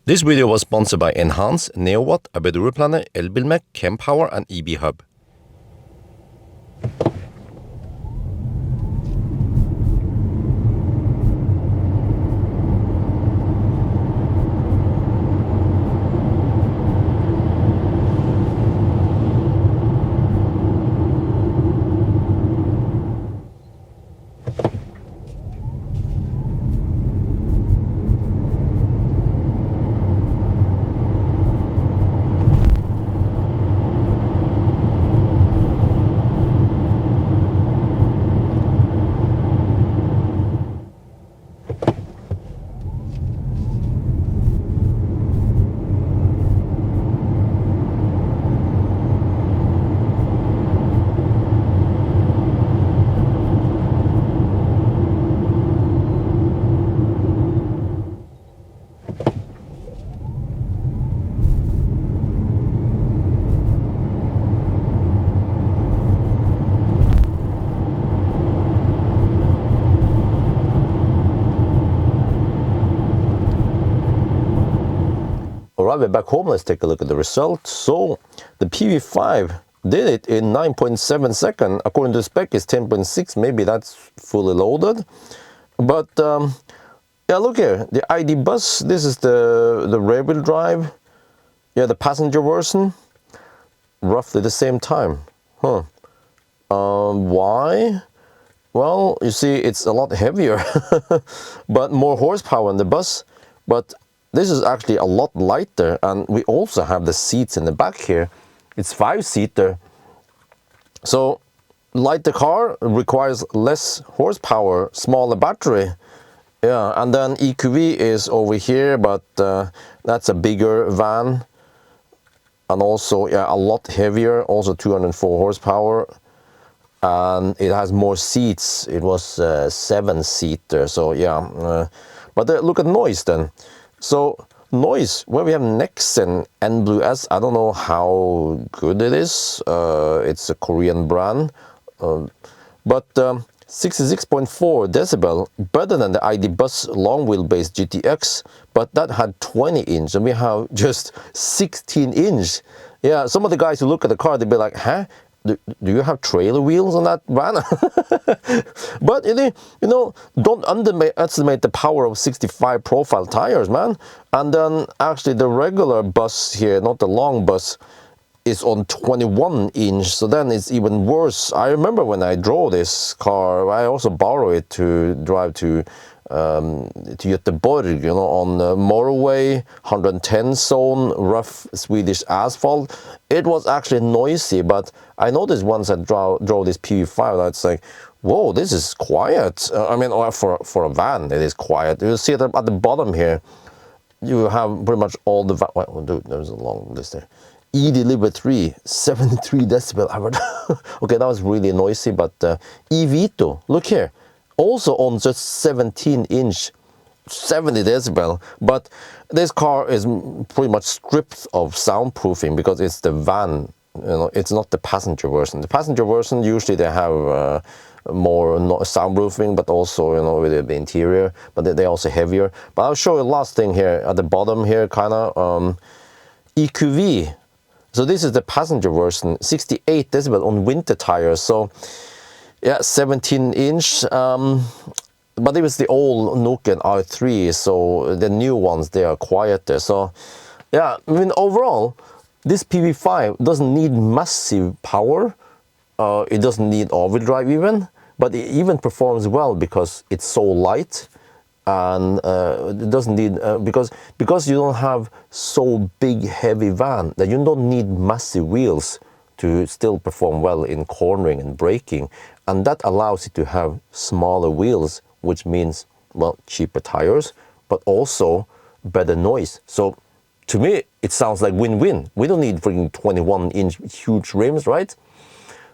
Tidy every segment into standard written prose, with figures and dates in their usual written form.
This video was sponsored by Enhance, NeoWatt, ABRP, Elbilmek, Kempower and EB Hub. Alright, we're back home. Let's take a look at the results. So the PV5 did it in 9.7 seconds. According to the spec, it's 10.6. Maybe that's fully loaded. But yeah, look here. The ID bus. This is the rear-wheel drive. Yeah, the passenger version. Roughly the same time. Huh. Why? Well, you see, it's a lot heavier, but more horsepower in the bus. But this is actually a lot lighter, and we also have the seats in the back here. It's 5-seater. So lighter car requires less horsepower, smaller battery. Yeah, and then EQV is over here, but that's a bigger van. And also, yeah, a lot heavier, also 204 horsepower. And it has more seats. It was 7-seater, so yeah. But look at noise then. So noise, well, we have Nexen N Blue S. I don't know how good it is. It's a Korean brand, but 66.4 decibel, better than the ID Bus long wheelbase GTX, but that had 20 inch, and we have just 16 inch. Yeah, some of the guys who look at the car, they'll be like, huh? Do you have trailer wheels on that van? But you know, don't underestimate the power of 65 profile tires, man. And then actually the regular bus here, not the long bus, is on 21 inch, so then it's even worse. I remember when I drove this car, I also borrowed it to drive to Göteborg, you know, on the motorway, 110 zone, rough Swedish asphalt. It was actually noisy, but I noticed once I drove this PV5 that it's like, whoa, this is quiet. I mean, for a van, it is quiet. You see it at the bottom here. You have pretty much all the well, dude, there's a long list there. e-Deliver 3, 73 decibel. Okay, that was really noisy, but e-Vito, look here. Also on just 17 inch, 70 decibel, but this car is pretty much stripped of soundproofing because it's the van, you know, it's not the passenger version. The passenger version, usually they have more soundproofing, but also, you know, with the interior, but they're also heavier. But I'll show you the last thing here at the bottom here, kind of EQV. So this is the passenger version, 68 decibel on winter tires. So yeah, 17 inch, but it was the old Nokian R3, so the new ones, they are quieter. So yeah, I mean, overall, this PV5 doesn't need massive power. It doesn't need all-wheel drive even, but it even performs well because it's so light. And it doesn't need, because you don't have so big heavy van that you don't need massive wheels to still perform well in cornering and braking. And that allows it to have smaller wheels, which means, well, cheaper tires, but also better noise. So to me, it sounds like win-win. We don't need freaking 21-inch huge rims, right?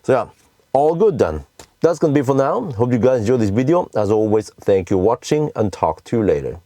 So yeah, all good then. That's gonna be for now. Hope you guys enjoyed this video. As always, thank you for watching and talk to you later.